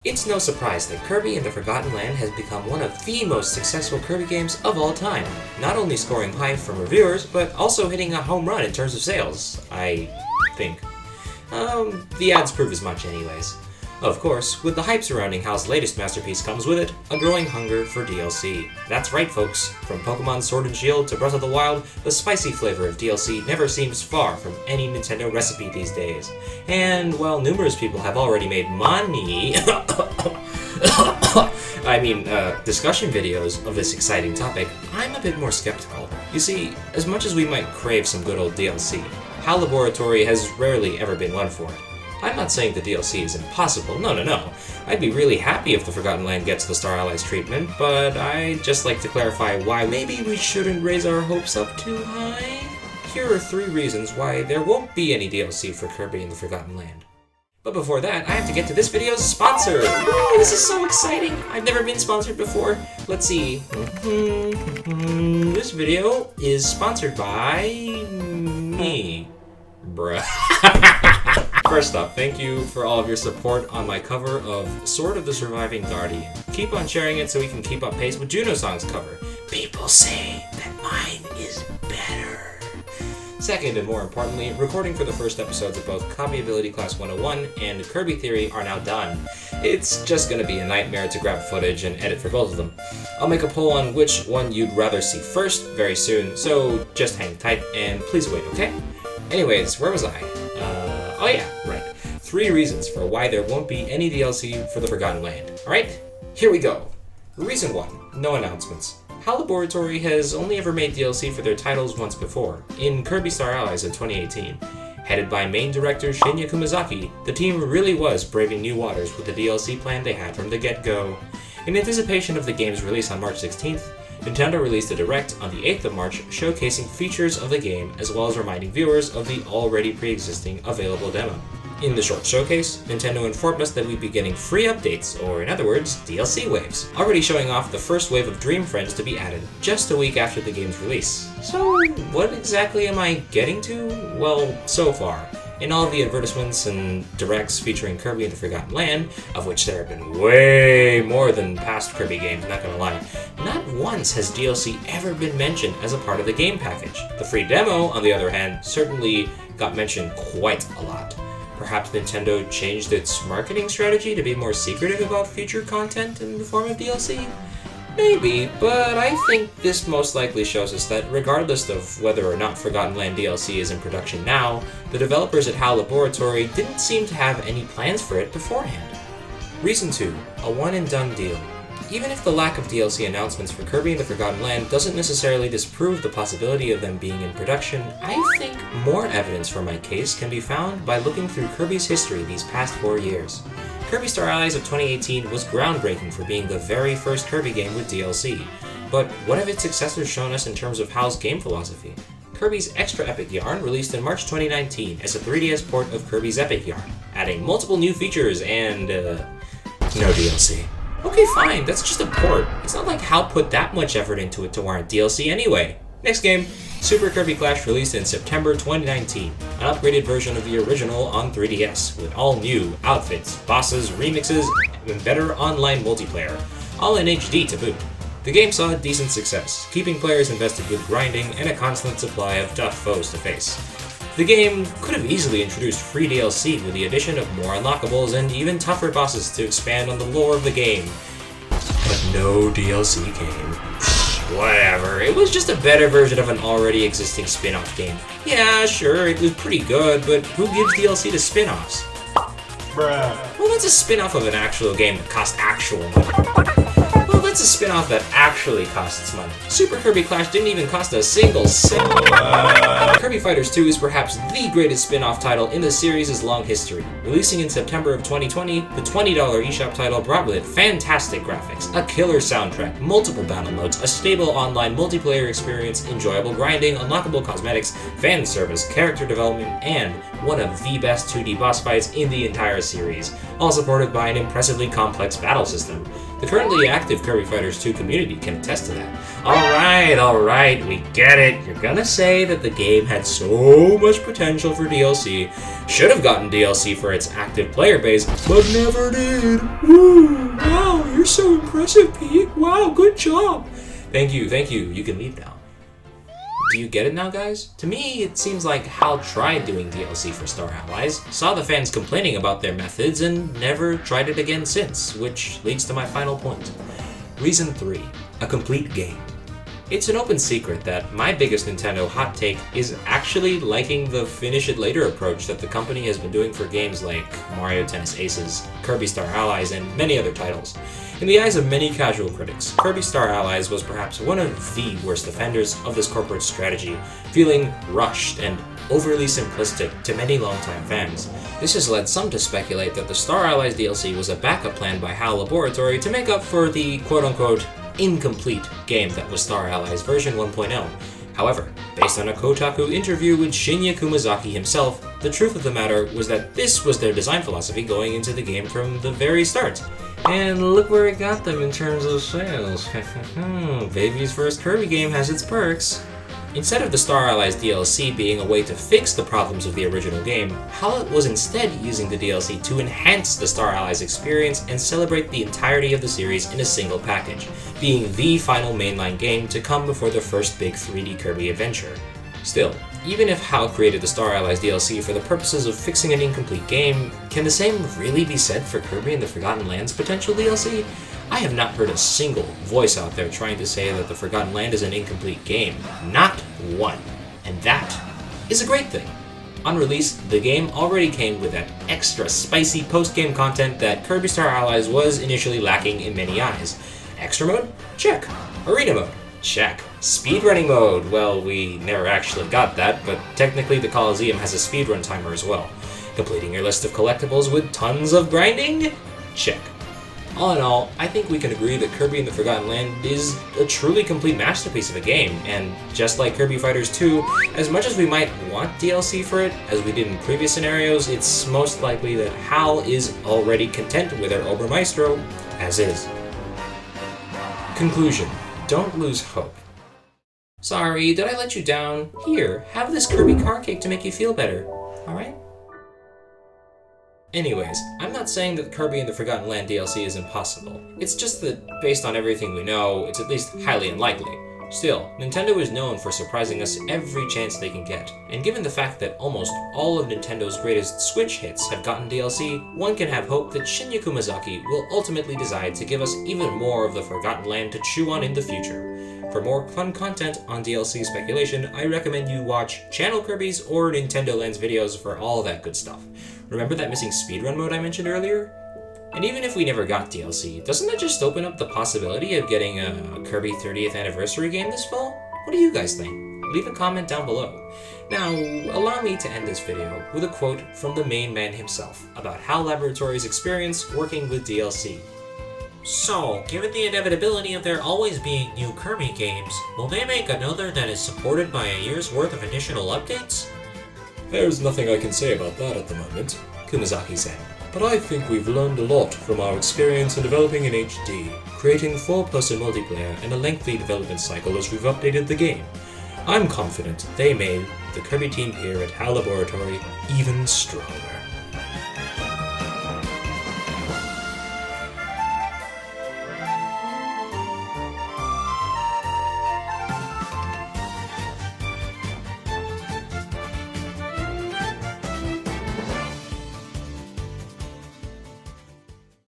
It's no surprise that Kirby and the Forgotten Land has become one of the most successful Kirby games of all time, not only scoring high from reviewers, but also hitting a home run in terms of sales, I think. The ads prove as much anyways. Of course, with the hype surrounding HAL's latest masterpiece comes with it, a growing hunger for DLC. That's right folks, from Pokemon Sword and Shield to Breath of the Wild, the spicy flavor of DLC never seems far from any Nintendo recipe these days. And while numerous people have already made money, discussion videos of this exciting topic, I'm a bit more skeptical. You see, as much as we might crave some good old DLC, HAL Laboratory has rarely ever been one for it. I'm not saying the DLC is impossible, no. I'd be really happy if the Forgotten Land gets the Star Allies treatment, but I'd just like to clarify why maybe we shouldn't raise our hopes up too high. Here are 3 reasons why there won't be any DLC for Kirby and the Forgotten Land. But before that, I have to get to this video's sponsor! Woo, this is so exciting! I've never been sponsored before. Let's see. This video is sponsored by me. Bruh. First up, thank you for all of your support on my cover of Sword of the Surviving Guardian. Keep on sharing it so we can keep up pace with Juno-song's cover. People say that mine is better. Second, and more importantly, recording for the first episodes of both Copyability Class 101 and Kirby Theory are now done. It's just gonna be a nightmare to grab footage and edit for both of them. I'll make a poll on which one you'd rather see first very soon, so just hang tight and please wait, okay? Anyways, where was I? Oh yeah, right. 3 reasons for why there won't be any DLC for the Forgotten Land. Alright, here we go. Reason 1, no announcements. HAL Laboratory has only ever made DLC for their titles once before, in Kirby Star Allies in 2018. Headed by main director Shinya Kumazaki, the team really was braving new waters with the DLC plan they had from the get-go. In anticipation of the game's release on March 16th, Nintendo released a Direct on the 8th of March showcasing features of the game as well as reminding viewers of the already pre-existing available demo. In the short showcase, Nintendo informed us that we'd be getting free updates, or in other words, DLC waves, already showing off the first wave of Dream Friends to be added just a week after the game's release. So, what exactly am I getting to? Well, so far. In all of the advertisements and directs featuring Kirby and the Forgotten Land, of which there have been way more than past Kirby games, not gonna lie, not once has DLC ever been mentioned as a part of the game package. The free demo, on the other hand, certainly got mentioned quite a lot. Perhaps Nintendo changed its marketing strategy to be more secretive about future content in the form of DLC? Maybe, but I think this most likely shows us that regardless of whether or not Forgotten Land DLC is in production now, the developers at HAL Laboratory didn't seem to have any plans for it beforehand. Reason 2, a one-and-done deal. Even if the lack of DLC announcements for Kirby and the Forgotten Land doesn't necessarily disprove the possibility of them being in production, I think more evidence for my case can be found by looking through Kirby's history these past 4 years. Kirby Star Allies of 2018 was groundbreaking for being the very first Kirby game with DLC, but what have its successors shown us in terms of HAL's game philosophy? Kirby's Extra Epic Yarn released in March 2019 as a 3DS port of Kirby's Epic Yarn, adding multiple new features and, no DLC. Okay fine, that's just a port. It's not like HAL put that much effort into it to warrant DLC anyway. Next game, Super Kirby Clash released in September 2019, an upgraded version of the original on 3DS, with all new outfits, bosses, remixes, and better online multiplayer, all in HD to boot. The game saw decent success, keeping players invested with grinding and a constant supply of tough foes to face. The game could have easily introduced free DLC with the addition of more unlockables and even tougher bosses to expand on the lore of the game, but no DLC came. Whatever, it was just a better version of an already existing spin-off game. Yeah, sure, it was pretty good, but who gives DLC to spin-offs? Bruh. Well, that's a spin-off of an actual game that costs actual money. Well, that's a spin-off that actually costs money. Super Kirby Clash didn't even cost a single cent. Kirby Fighters 2 is perhaps the greatest spin-off title in the series' long history. Releasing in September of 2020, the $20 eShop title brought with it fantastic graphics, a killer soundtrack, multiple battle modes, a stable online multiplayer experience, enjoyable grinding, unlockable cosmetics, fan service, character development, and one of the best 2D boss fights in the entire series, all supported by an impressively complex battle system. The currently active Kirby Fighters 2 community can attest to that. Alright, we get it. You're gonna say that the game had so much potential for DLC, should have gotten DLC for its active player base, but never did. Woo! Wow, you're so impressive, Pete. Wow, good job. Thank you. You can leave now. Do you get it now, guys? To me, it seems like HAL tried doing DLC for Star Allies, saw the fans complaining about their methods, and never tried it again since, which leads to my final point. Reason 3. A complete game. It's an open secret that my biggest Nintendo hot take is actually liking the finish it later approach that the company has been doing for games like Mario Tennis Aces, Kirby Star Allies, and many other titles. In the eyes of many casual critics, Kirby Star Allies was perhaps one of the worst offenders of this corporate strategy, feeling rushed and overly simplistic to many longtime fans. This has led some to speculate that the Star Allies DLC was a backup plan by HAL Laboratory to make up for the quote-unquote incomplete game that was Star Allies version 1.0. However, based on a Kotaku interview with Shinya Kumazaki himself, the truth of the matter was that this was their design philosophy going into the game from the very start. And look where it got them in terms of sales. Baby's first Kirby game has its perks. Instead of the Star Allies DLC being a way to fix the problems of the original game, HAL was instead using the DLC to enhance the Star Allies experience and celebrate the entirety of the series in a single package, being the final mainline game to come before the first big 3D Kirby adventure. Still, even if HAL created the Star Allies DLC for the purposes of fixing an incomplete game, can the same really be said for Kirby and the Forgotten Lands potential DLC? I have not heard a single voice out there trying to say that the Forgotten Land is an incomplete game. Not one. And that is a great thing. On release, the game already came with that extra spicy post-game content that Kirby Star Allies was initially lacking in many eyes. Extra mode? Check. Arena mode? Check. Speedrunning mode? Well, we never actually got that, but technically the Coliseum has a speedrun timer as well. Completing your list of collectibles with tons of grinding? Check. All in all, I think we can agree that Kirby and the Forgotten Land is a truly complete masterpiece of a game, and just like Kirby Fighters 2, as much as we might want DLC for it, as we did in previous scenarios, it's most likely that HAL is already content with their Obermaestro as is. Conclusion. Don't lose hope. Sorry, did I let you down? Here, have this Kirby car cake to make you feel better, alright? Anyways, I'm not saying that Kirby and the Forgotten Land DLC is impossible. It's just that, based on everything we know, it's at least highly unlikely. Still, Nintendo is known for surprising us every chance they can get, and given the fact that almost all of Nintendo's greatest Switch hits have gotten DLC, one can have hope that Shinya Kumazaki will ultimately decide to give us even more of the Forgotten Land to chew on in the future. For more fun content on DLC speculation, I recommend you watch Channel Kirby's or Nintendo Land's videos for all that good stuff. Remember that missing speedrun mode I mentioned earlier? And even if we never got DLC, doesn't that just open up the possibility of getting a Kirby 30th anniversary game this fall? What do you guys think? Leave a comment down below. Now, allow me to end this video with a quote from the main man himself about HAL Laboratory's experience working with DLC. So, given the inevitability of there always being new Kirby games, will they make another that is supported by a year's worth of additional updates? There's nothing I can say about that at the moment, Kumazaki said. but I think we've learned a lot from our experience in developing in HD, creating 4-person multiplayer and a lengthy development cycle as we've updated the game. I'm confident they made the Kirby team here at HAL Laboratory even stronger.